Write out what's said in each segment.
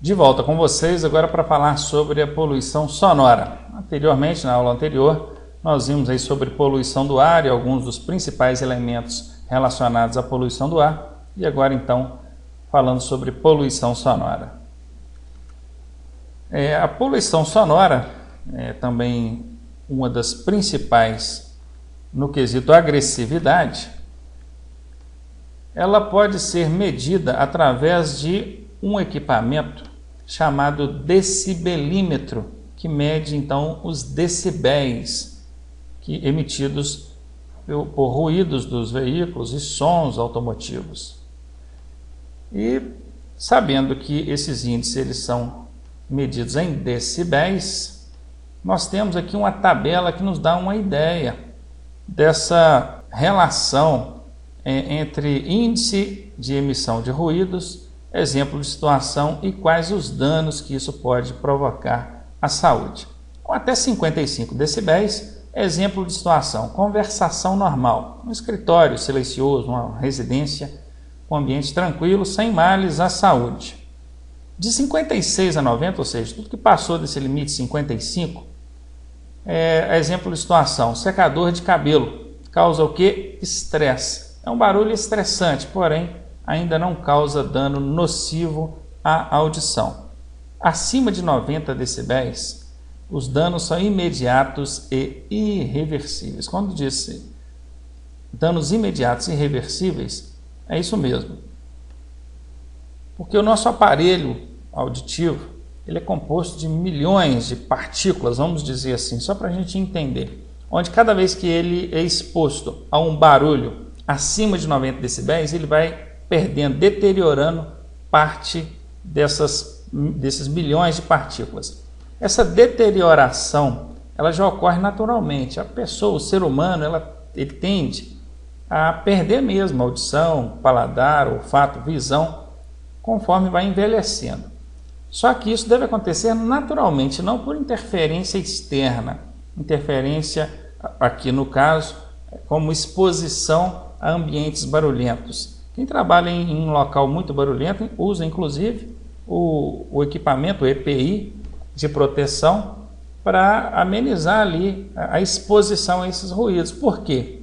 De volta com vocês agora para falar sobre a poluição sonora. Anteriormente, na aula anterior, nós vimos aí sobre poluição do ar e alguns dos principais elementos relacionados à poluição do ar. E agora então, falando sobre poluição sonora. A poluição sonora é também uma das principais no quesito agressividade. Ela pode ser medida através de um equipamento chamado decibelímetro, que mede então os decibéis emitidos por ruídos dos veículos e sons automotivos. E sabendo que esses índices eles são medidos em decibéis, nós temos aqui uma tabela que nos dá uma ideia dessa relação entre índice de emissão de ruídos, exemplo de situação e quais os danos que isso pode provocar à saúde. Ou até 55 decibéis, exemplo de situação, conversação normal, um escritório silencioso, uma residência, um ambiente tranquilo, sem males à saúde. De 56 a 90, ou seja, tudo que passou desse limite 55, é exemplo de situação, secador de cabelo, causa o que? Estresse. É um barulho estressante, porém, ainda não causa dano nocivo à audição. Acima de 90 decibéis, os danos são imediatos e irreversíveis. Quando diz danos imediatos e irreversíveis, é isso mesmo. Porque o nosso aparelho auditivo, ele é composto de milhões de partículas, vamos dizer assim, só para a gente entender. Onde cada vez que ele é exposto a um barulho acima de 90 decibéis, ele vai perdendo, deteriorando parte desses milhões de partículas. Essa deterioração, ela já ocorre naturalmente. A pessoa, o ser humano, ele tende a perder mesmo a audição, paladar, olfato, visão, conforme vai envelhecendo. Só que isso deve acontecer naturalmente, não por interferência externa. Interferência, aqui no caso, como exposição a ambientes barulhentos. Quem trabalha em um local muito barulhento usa inclusive o equipamento, o EPI de proteção, para amenizar ali a exposição a esses ruídos. Por quê?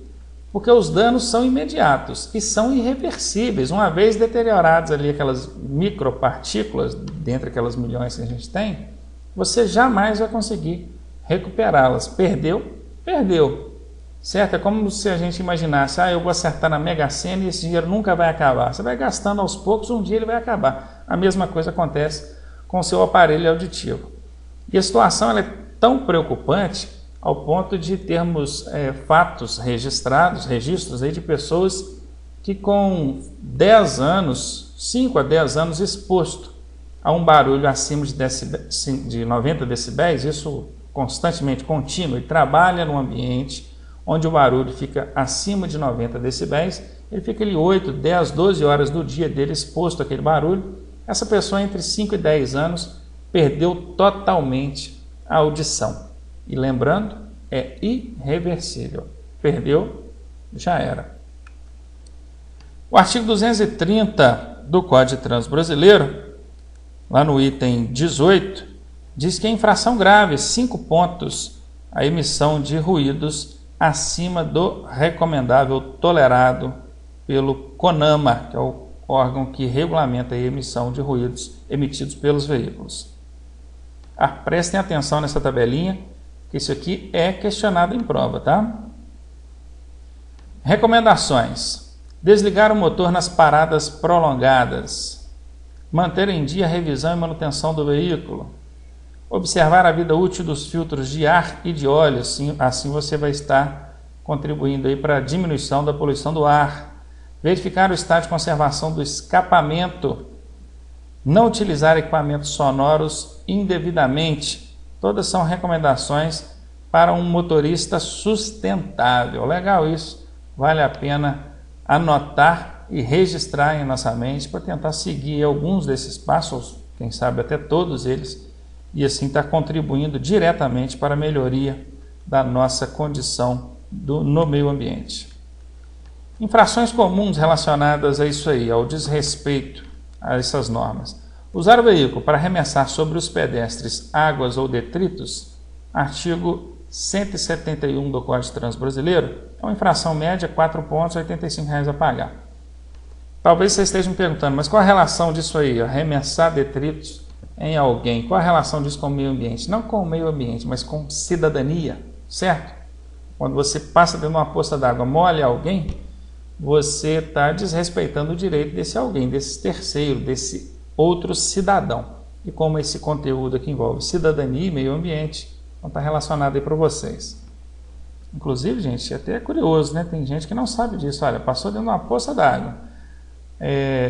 Porque os danos são imediatos e são irreversíveis. Uma vez deterioradas ali aquelas micropartículas, dentre aquelas milhões que a gente tem, você jamais vai conseguir recuperá-las. Perdeu, perdeu. Certo? É como se a gente imaginasse, eu vou acertar na Mega Sena e esse dinheiro nunca vai acabar. Você vai gastando aos poucos, um dia ele vai acabar. A mesma coisa acontece com o seu aparelho auditivo. E a situação ela é tão preocupante ao ponto de termos fatos registrados, registros aí de pessoas que com 10 anos, 5 a 10 anos exposto a um barulho acima de 90 decibéis, isso constantemente contínuo, e trabalha num ambiente onde o barulho fica acima de 90 decibéis, ele fica ali 8, 10, 12 horas do dia dele exposto àquele barulho. Essa pessoa entre 5 e 10 anos perdeu totalmente a audição. E lembrando, é irreversível. Perdeu, já era. O artigo 230 do Código de Trânsito Brasileiro, lá no item 18, diz que é infração grave, 5 pontos, a emissão de ruídos acima do recomendável tolerado pelo CONAMA, que é o órgão que regulamenta a emissão de ruídos emitidos pelos veículos. Prestem atenção nessa tabelinha, que isso aqui é questionado em prova, tá? Recomendações: desligar o motor nas paradas prolongadas, manter em dia a revisão e manutenção do veículo, observar a vida útil dos filtros de ar e de óleo, assim você vai estar contribuindo aí para a diminuição da poluição do ar. Verificar o estado de conservação do escapamento, não utilizar equipamentos sonoros indevidamente. Todas são recomendações para um motorista sustentável. Legal isso, vale a pena anotar e registrar em nossa mente para tentar seguir alguns desses passos, quem sabe até todos eles, e assim está contribuindo diretamente para a melhoria da nossa condição no meio ambiente. Infrações comuns relacionadas a isso aí, ao desrespeito a essas normas. Usar o veículo para arremessar sobre os pedestres águas ou detritos, artigo 171 do Código de Trânsito Brasileiro, é uma infração média, 4 pontos, R$ 85 a pagar. Talvez vocês estejam me perguntando, mas qual a relação disso aí, arremessar detritos em alguém? Qual a relação disso com o meio ambiente? Não com o meio ambiente, mas com cidadania, certo? Quando você passa dentro de uma poça d'água, molha alguém, você está desrespeitando o direito desse alguém, desse terceiro, desse outro cidadão. E como esse conteúdo aqui envolve cidadania e meio ambiente, então está relacionado aí para vocês. Inclusive, gente, até é curioso, né? Tem gente que não sabe disso. Olha, passou dentro de uma poça d'água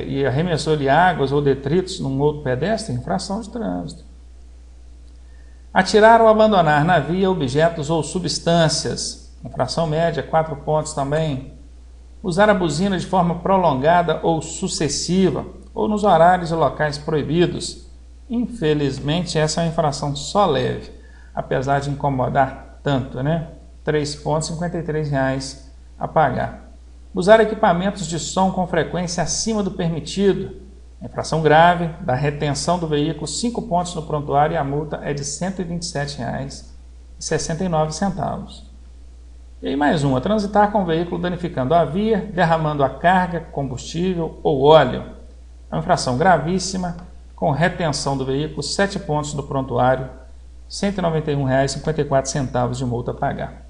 e arremessou ali águas ou detritos num outro pedestre, infração de trânsito. Atirar ou abandonar na via objetos ou substâncias, infração média, 4 pontos também. Usar a buzina de forma prolongada ou sucessiva, ou nos horários e locais proibidos. Infelizmente, essa é uma infração só leve, apesar de incomodar tanto, né? 3 pontos, R$ 53 a pagar. Usar equipamentos de som com frequência acima do permitido, infração grave, da retenção do veículo, 5 pontos no prontuário e a multa é de R$ 127,69. E aí mais uma, transitar com o veículo danificando a via, derramando a carga, combustível ou óleo. É uma infração gravíssima, com retenção do veículo, 7 pontos no prontuário, R$ 191,54 de multa a pagar.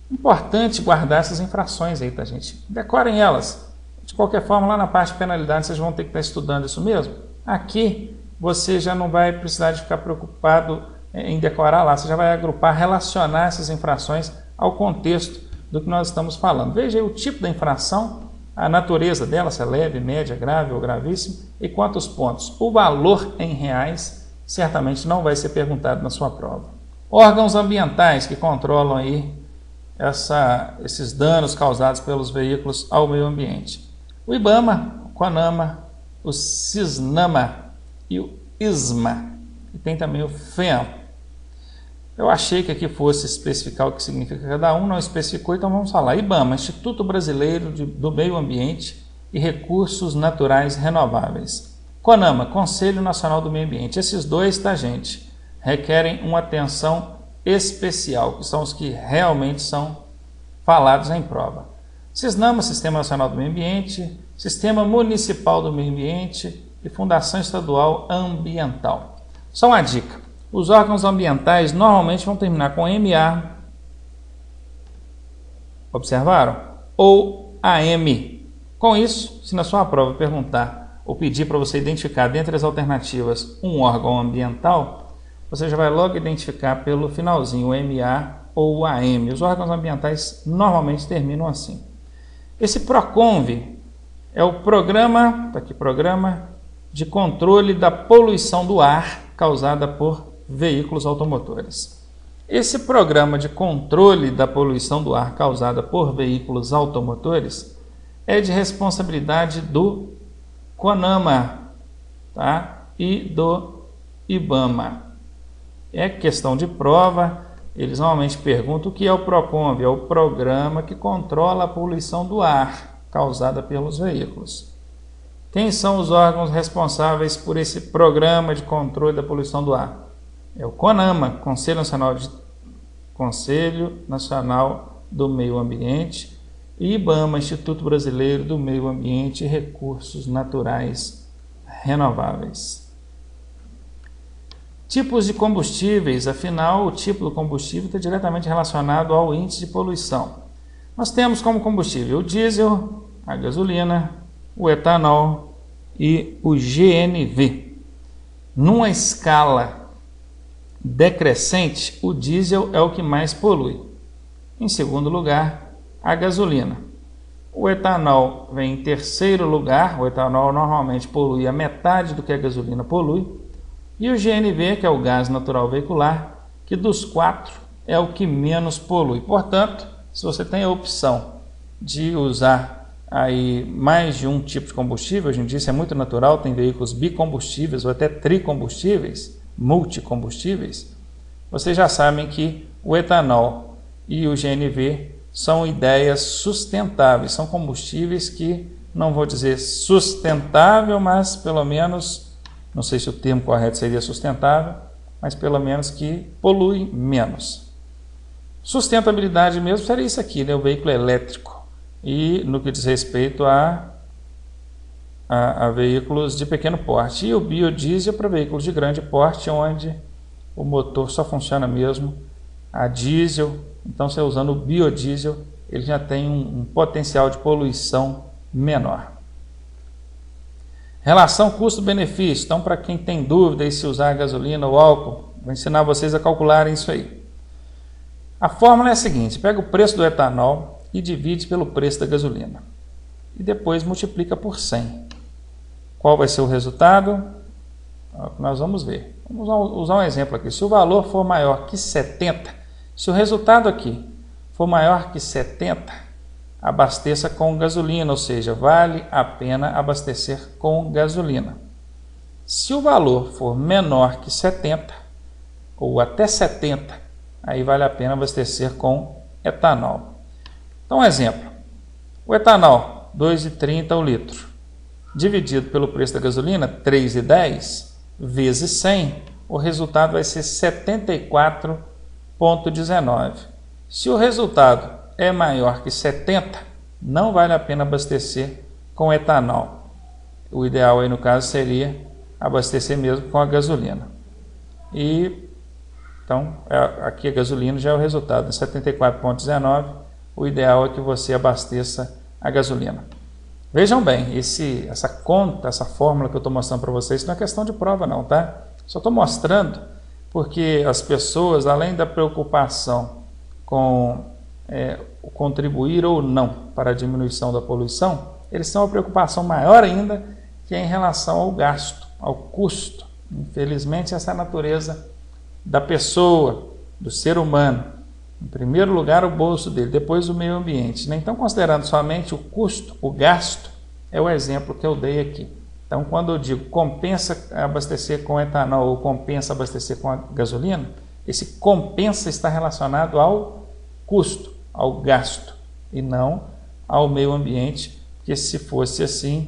Importante guardar essas infrações aí, tá, gente? Decorem elas. De qualquer forma, lá na parte de penalidade, vocês vão ter que estar estudando isso mesmo. Aqui, você já não vai precisar de ficar preocupado em decorar lá. Você já vai agrupar, relacionar essas infrações ao contexto do que nós estamos falando. Veja aí o tipo da infração, a natureza dela, se é leve, média, grave ou gravíssima, e quantos pontos. O valor em reais certamente não vai ser perguntado na sua prova. Órgãos ambientais que controlam aí esses danos causados pelos veículos ao meio ambiente. O IBAMA, o CONAMA, o CISNAMA e o ISMA. E tem também o FEAM. Eu achei que aqui fosse especificar o que significa cada um, não especificou, então vamos falar. IBAMA, Instituto Brasileiro do Meio Ambiente e Recursos Naturais Renováveis. CONAMA, Conselho Nacional do Meio Ambiente. Esses dois, tá, gente, requerem uma atenção especial, que são os que realmente são falados em prova. CISNAMA, Sistema Nacional do Meio Ambiente, Sistema Municipal do Meio Ambiente e Fundação Estadual Ambiental. Só uma dica, os órgãos ambientais normalmente vão terminar com MA, observaram? Ou AM. Com isso, se na sua prova perguntar ou pedir para você identificar dentre as alternativas um órgão ambiental, você já vai logo identificar pelo finalzinho o MA ou o AM. Os órgãos ambientais normalmente terminam assim. Esse PROCONV é o Programa de Controle da Poluição do Ar causada por veículos automotores. Esse Programa de Controle da Poluição do Ar causada por veículos automotores é de responsabilidade do CONAMA, tá? E do IBAMA. É questão de prova, eles normalmente perguntam o que é o PROCONV, é o programa que controla a poluição do ar causada pelos veículos. Quem são os órgãos responsáveis por esse programa de controle da poluição do ar? É o CONAMA, Conselho Nacional do Meio Ambiente, e IBAMA, Instituto Brasileiro do Meio Ambiente e Recursos Naturais Renováveis. Tipos de combustíveis, afinal, o tipo do combustível está diretamente relacionado ao índice de poluição. Nós temos como combustível o diesel, a gasolina, o etanol e o GNV. Numa escala decrescente, o diesel é o que mais polui. Em segundo lugar, a gasolina. O etanol vem em terceiro lugar, o etanol normalmente polui a metade do que a gasolina polui. E o GNV, que é o gás natural veicular, que dos 4 é o que menos polui. Portanto, se você tem a opção de usar aí mais de um tipo de combustível, hoje em dia isso é muito natural, tem veículos bicombustíveis ou até tricombustíveis, multicombustíveis, vocês já sabem que o etanol e o GNV são ideias sustentáveis, são combustíveis que, não vou dizer sustentável, mas pelo menos Não sei se o termo correto seria sustentável, mas pelo menos que polui menos. Sustentabilidade mesmo seria isso aqui, né? O veículo elétrico. E no que diz respeito a veículos de pequeno porte. E o biodiesel para veículos de grande porte, onde o motor só funciona mesmo a diesel. Então, você usando o biodiesel, ele já tem um potencial de poluição menor. Relação custo-benefício. Então, para quem tem dúvida aí se usar gasolina ou álcool, vou ensinar vocês a calcularem isso aí. A fórmula é a seguinte: pega o preço do etanol e divide pelo preço da gasolina. E depois multiplica por 100. Qual vai ser o resultado? Nós vamos ver. Vamos usar um exemplo aqui. Se o valor for maior que 70, se o resultado aqui for maior que 70, abasteça com gasolina, ou seja, vale a pena abastecer com gasolina. Se o valor for menor que 70, ou até 70, aí vale a pena abastecer com etanol. Então, um exemplo. O etanol, R$ 2,30 o litro, dividido pelo preço da gasolina, R$ 3,10, vezes 100, o resultado vai ser 74,19. Se o resultado é maior que 70, não vale a pena abastecer com etanol. O ideal aí no caso seria abastecer mesmo com a gasolina. Então, aqui a gasolina já é o resultado, 74,19. O ideal é que você abasteça a gasolina. Vejam bem, essa conta, essa fórmula que eu estou mostrando para vocês, não é questão de prova não, tá? Só estou mostrando porque as pessoas, além da preocupação com o contribuir ou não para a diminuição da poluição, eles têm uma preocupação maior ainda, que é em relação ao gasto, ao custo. Infelizmente, essa é a natureza da pessoa, do ser humano. Em primeiro lugar, o bolso dele, depois o meio ambiente. Então, considerando somente o custo, o gasto, é o exemplo que eu dei aqui. Então, quando eu digo compensa abastecer com etanol ou compensa abastecer com a gasolina, esse compensa está relacionado ao custo, ao gasto, e não ao meio ambiente, porque se fosse assim,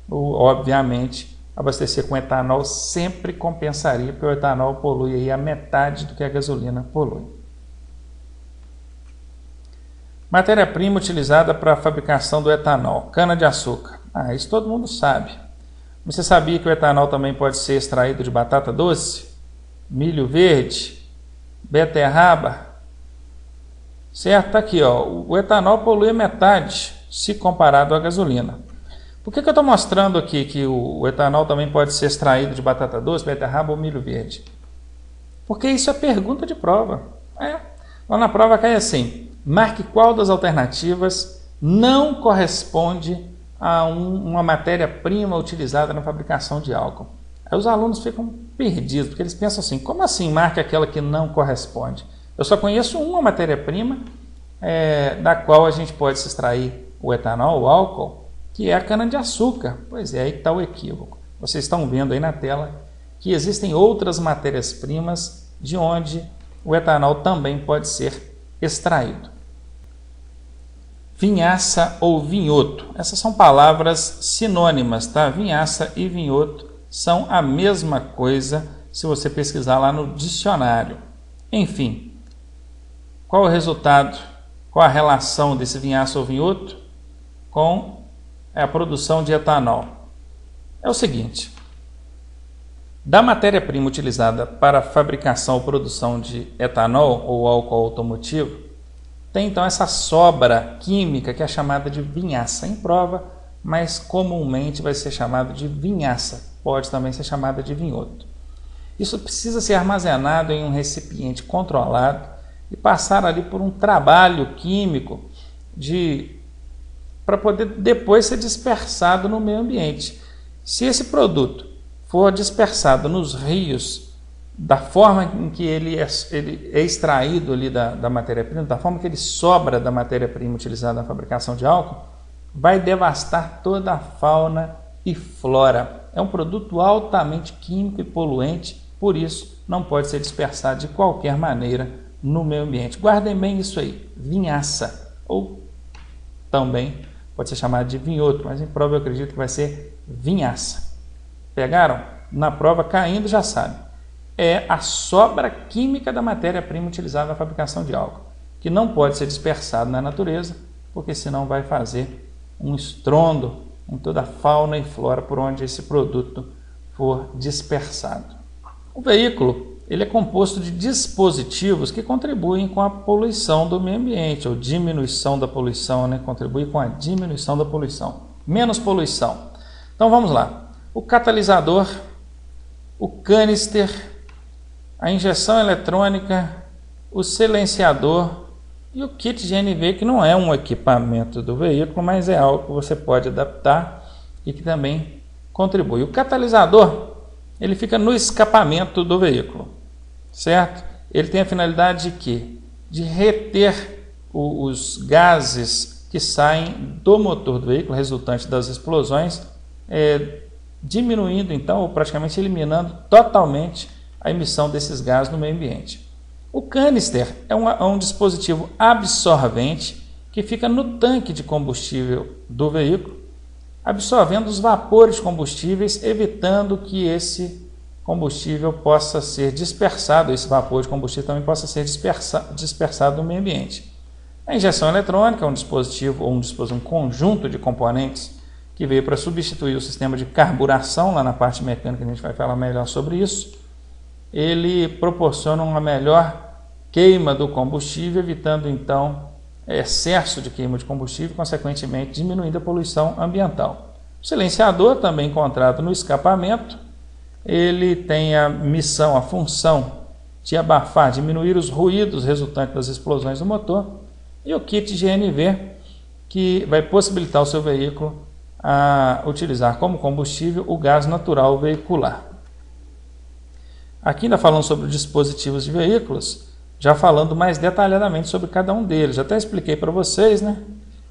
obviamente, abastecer com etanol sempre compensaria, porque o etanol polui aí a metade do que a gasolina polui. Matéria-prima utilizada para a fabricação do etanol, cana-de-açúcar. Isso todo mundo sabe. Você sabia que o etanol também pode ser extraído de batata doce, milho verde, beterraba? Certo? Está aqui, ó. O etanol polui a metade se comparado à gasolina. Por que eu estou mostrando aqui que o etanol também pode ser extraído de batata doce, beterraba ou milho verde? Porque isso é pergunta de prova. Lá na prova cai assim: marque qual das alternativas não corresponde a uma matéria-prima utilizada na fabricação de álcool. Aí os alunos ficam perdidos, porque eles pensam assim: como assim marque aquela que não corresponde? Eu só conheço uma matéria-prima da qual a gente pode se extrair o etanol, o álcool, que é a cana-de-açúcar. Pois é, aí está o equívoco. Vocês estão vendo aí na tela que existem outras matérias-primas de onde o etanol também pode ser extraído. Vinhaça ou vinhoto. Essas são palavras sinônimas, tá? Vinhaça e vinhoto são a mesma coisa se você pesquisar lá no dicionário. Enfim, qual o resultado, qual a relação desse vinhaça ou vinhoto com a produção de etanol? É o seguinte: da matéria-prima utilizada para a fabricação ou produção de etanol ou álcool automotivo, tem então essa sobra química que é chamada de vinhaça. Em prova, mas comumente vai ser chamado de vinhaça, pode também ser chamada de vinhoto. Isso precisa ser armazenado em um recipiente controlado e passar ali por um trabalho químico para poder depois ser dispersado no meio ambiente. Se esse produto for dispersado nos rios, da forma em que ele é extraído ali da matéria-prima, da forma que ele sobra da matéria-prima utilizada na fabricação de álcool, vai devastar toda a fauna e flora. É um produto altamente químico e poluente, por isso não pode ser dispersado de qualquer maneira no meio ambiente. Guardem bem isso aí: vinhaça, ou também pode ser chamado de vinhoto, mas em prova eu acredito que vai ser vinhaça. Pegaram? na prova caindo já sabe. É a sobra química da matéria-prima utilizada na fabricação de algo, que não pode ser dispersado na natureza, porque senão vai fazer um estrondo em toda a fauna e flora por onde esse produto for dispersado. O veículo ele é composto de dispositivos que contribuem com a poluição do meio ambiente, ou diminuição da poluição, né? Contribui com a diminuição da poluição, menos poluição. Então vamos lá. O catalisador, o canister, a injeção eletrônica, o silenciador e o kit GNV, que não é um equipamento do veículo, mas é algo que você pode adaptar e que também contribui. O catalisador, ele fica no escapamento do veículo, certo? Ele tem a finalidade de quê? De reter os gases que saem do motor do veículo, resultante das explosões, diminuindo então, ou praticamente eliminando totalmente a emissão desses gases no meio ambiente. O canister é um dispositivo absorvente que fica no tanque de combustível do veículo, absorvendo os vapores de combustíveis, evitando que esse combustível possa ser dispersado, esse vapor de combustível também possa ser dispersado no meio ambiente. A injeção eletrônica é um dispositivo ou um conjunto de componentes que veio para substituir o sistema de carburação. Lá na parte mecânica a gente vai falar melhor sobre isso. Ele proporciona uma melhor queima do combustível, evitando então excesso de queima de combustível, consequentemente diminuindo a poluição ambiental. O silenciador, também encontrado no escapamento, ele tem a função de abafar, diminuir os ruídos resultantes das explosões do motor, e o kit GNV, que vai possibilitar o seu veículo a utilizar como combustível o gás natural veicular. Aqui ainda falando sobre dispositivos de veículos, já falando mais detalhadamente sobre cada um deles. Já até expliquei para vocês, né?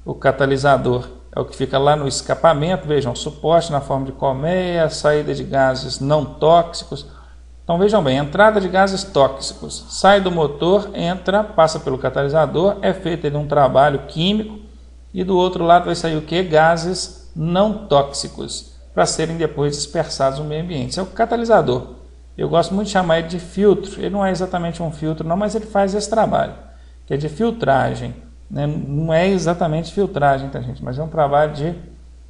O catalisador é o que fica lá no escapamento, vejam, suporte na forma de colmeia, saída de gases não tóxicos. Então vejam bem, entrada de gases tóxicos, sai do motor, entra, passa pelo catalisador, é feito um trabalho químico e do outro lado vai sair o que? Gases não tóxicos, para serem depois dispersados no meio ambiente. Esse é o catalisador. Eu gosto muito de chamar ele de filtro. Ele não é exatamente um filtro não, mas ele faz esse trabalho, que é de filtragem. Né? Não é exatamente filtragem, tá, gente? Mas é um trabalho de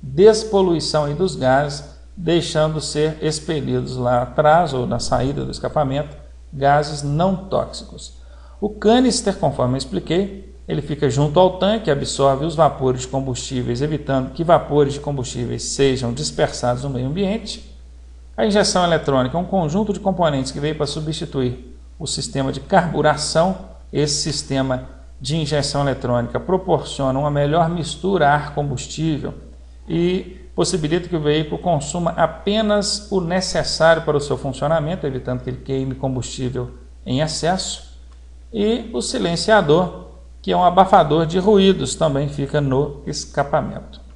despoluição aí dos gases, deixando ser expelidos lá atrás ou na saída do escapamento gases não tóxicos. O canister, conforme eu expliquei, ele fica junto ao tanque, absorve os vapores de combustíveis, evitando que vapores de combustíveis sejam dispersados no meio ambiente. A injeção eletrônica é um conjunto de componentes que veio para substituir o sistema de carburação. Esse sistema de injeção eletrônica proporciona uma melhor mistura ar-combustível e possibilita que o veículo consuma apenas o necessário para o seu funcionamento, evitando que ele queime combustível em excesso. E o silenciador, que é um abafador de ruídos, também fica no escapamento.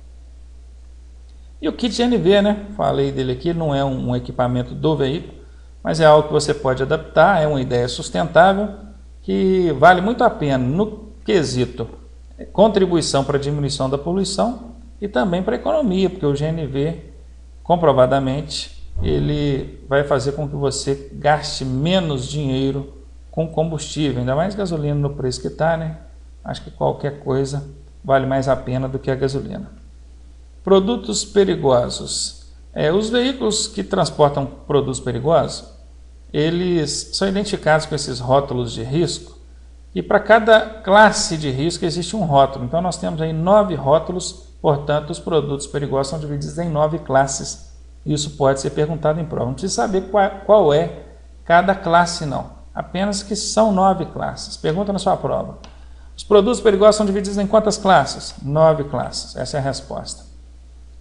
E o kit GNV, né? Falei dele aqui, não é um equipamento do veículo, mas é algo que você pode adaptar, é uma ideia sustentável que vale muito a pena no quesito contribuição para a diminuição da poluição e também para a economia, porque o GNV, comprovadamente, ele vai fazer com que você gaste menos dinheiro com combustível, ainda mais gasolina no preço que está, né? Acho que qualquer coisa vale mais a pena do que a gasolina. Produtos perigosos. Os veículos que transportam produtos perigosos, eles são identificados com esses rótulos de risco e para cada classe de risco existe um rótulo. Então nós temos aí 9 rótulos, portanto os produtos perigosos são divididos em 9 classes. Isso pode ser perguntado em prova. Não precisa saber qual é cada classe não, apenas que são 9 classes. Pergunta na sua prova. Os produtos perigosos são divididos em quantas classes? 9 classes. Essa é a resposta.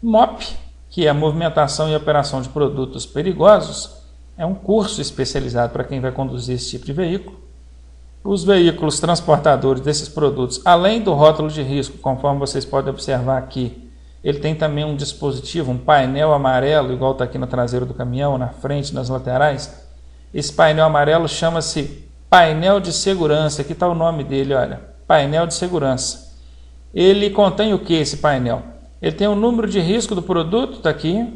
MOP, que é a movimentação e operação de produtos perigosos, é um curso especializado para quem vai conduzir esse tipo de veículo. Os veículos transportadores desses produtos, além do rótulo de risco, conforme vocês podem observar aqui, ele tem também um dispositivo, um painel amarelo, igual está aqui no traseiro do caminhão, na frente, nas laterais. Esse painel amarelo chama-se painel de segurança. Aqui está o nome dele, olha, painel de segurança. Ele contém o que esse painel? Ele tem o número de risco do produto, está aqui.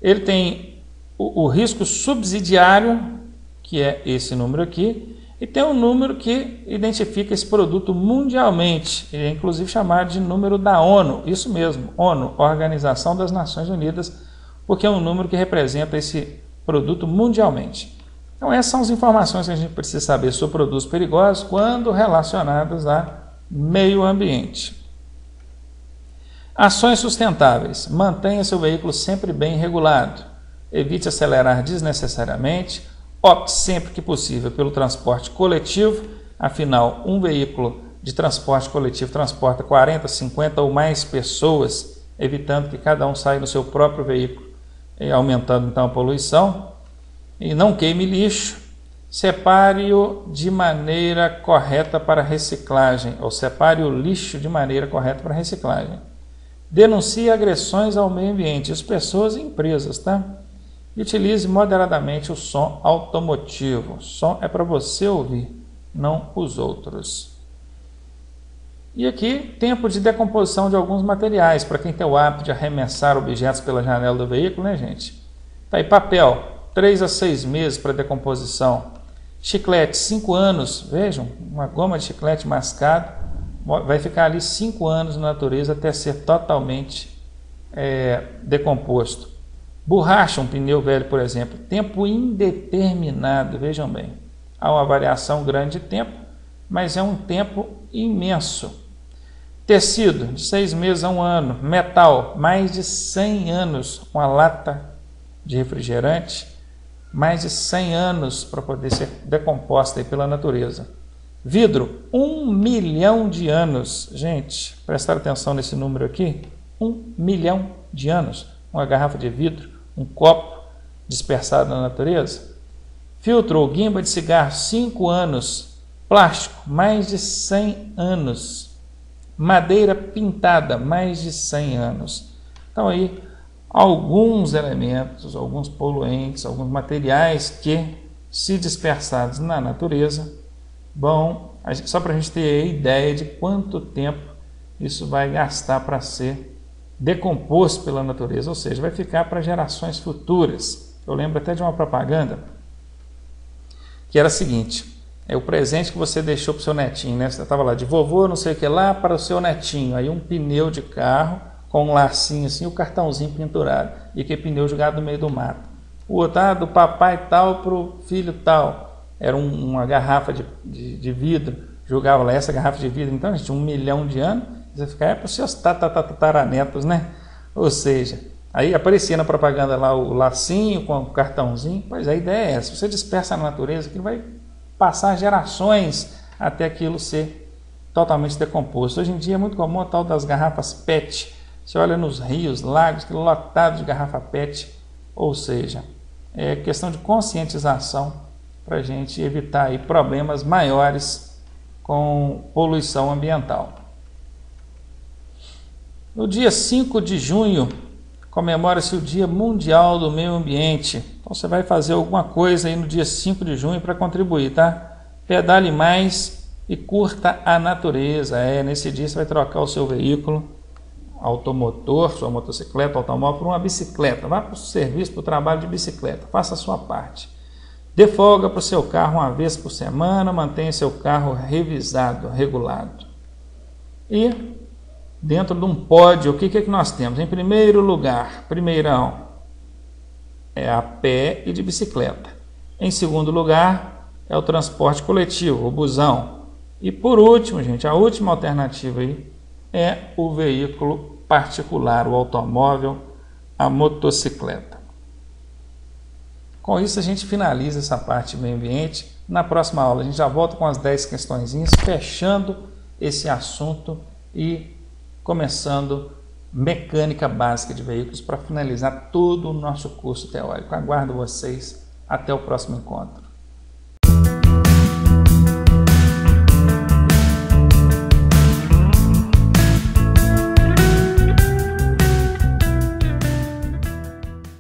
Ele tem o risco subsidiário, que é esse número aqui, e tem um número que identifica esse produto mundialmente, ele é inclusive chamado de número da ONU, isso mesmo, ONU, Organização das Nações Unidas, porque é um número que representa esse produto mundialmente. Então essas são as informações que a gente precisa saber sobre produtos perigosos quando relacionados a meio ambiente. Ações sustentáveis. Mantenha seu veículo sempre bem regulado. Evite acelerar desnecessariamente. Opte sempre que possível pelo transporte coletivo. Afinal, um veículo de transporte coletivo transporta 40, 50 ou mais pessoas, evitando que cada um saia no seu próprio veículo, aumentando então a poluição. E não queime lixo. Separe-o de maneira correta para reciclagem, ou separe o lixo de maneira correta para reciclagem. Denuncie agressões ao meio ambiente, as pessoas e empresas, tá? E utilize moderadamente o som automotivo. O som é para você ouvir, não os outros. E aqui, tempo de decomposição de alguns materiais, para quem tem o hábito de arremessar objetos pela janela do veículo, né, gente? Tá aí, papel, 3 a 6 meses para decomposição. Chiclete, 5 anos, vejam, uma goma de chiclete mascado vai ficar ali 5 anos na natureza até ser totalmente decomposto. Borracha, um pneu velho, por exemplo, tempo indeterminado, vejam bem. Há uma variação grande de tempo, mas é um tempo imenso. Tecido, de 6 meses a 1 ano. Metal, mais de 100 anos. Uma lata de refrigerante, mais de 100 anos para poder ser decomposta aí pela natureza. Vidro, 1 milhão de anos. Gente, prestar atenção nesse número aqui. 1 milhão de anos. Uma garrafa de vidro, um copo dispersado na natureza. Filtro ou guimba de cigarro, 5 anos. Plástico, mais de 100 anos. Madeira pintada, mais de 100 anos. Então aí, alguns elementos, alguns poluentes, alguns materiais que, se dispersados na natureza, vão, só para a gente ter a ideia de quanto tempo isso vai gastar para ser decomposto pela natureza, ou seja, vai ficar para gerações futuras. Eu lembro até de uma propaganda que era a seguinte: é o presente que você deixou para o seu netinho, né? Você estava lá de vovô, não sei o que lá, para o seu netinho. Aí um pneu de carro com um lacinho assim, o cartãozinho pendurado, e aquele pneu jogado no meio do mato. O outro, do papai tal para o filho tal. Era uma garrafa de vidro, jogava lá essa garrafa de vidro. Então, gente, 1 milhão de anos, você fica para os seus tataranetos, né? Ou seja, aí aparecia na propaganda lá o lacinho com o cartãozinho. Pois a ideia é essa: você dispersa na natureza, que vai passar gerações até aquilo ser totalmente decomposto. Hoje em dia é muito comum a tal das garrafas PET. Você olha nos rios, lagos, lotados de garrafa PET. Ou seja, é questão de conscientização para a gente evitar aí problemas maiores com poluição ambiental. No dia 5 de junho, comemora-se o Dia Mundial do Meio Ambiente. Então você vai fazer alguma coisa aí no dia 5 de junho para contribuir, tá? Pedale mais e curta a natureza. Nesse dia você vai trocar o seu veículo automotor, sua motocicleta, automóvel, por uma bicicleta. Vá para o serviço, para o trabalho de bicicleta. Faça a sua parte. Dê folga para o seu carro uma vez por semana. Mantenha seu carro revisado, regulado. E dentro de um pódio, o que é que nós temos? Em primeiro lugar, primeirão, é a pé e de bicicleta. Em segundo lugar, é o transporte coletivo, o busão. E por último, gente, a última alternativa aí é o veículo particular, o automóvel, a motocicleta. Com isso a gente finaliza essa parte do meio ambiente. Na próxima aula a gente já volta com as 10 questõezinhas, fechando esse assunto e começando mecânica básica de veículos para finalizar todo o nosso curso teórico. Aguardo vocês. Até o próximo encontro.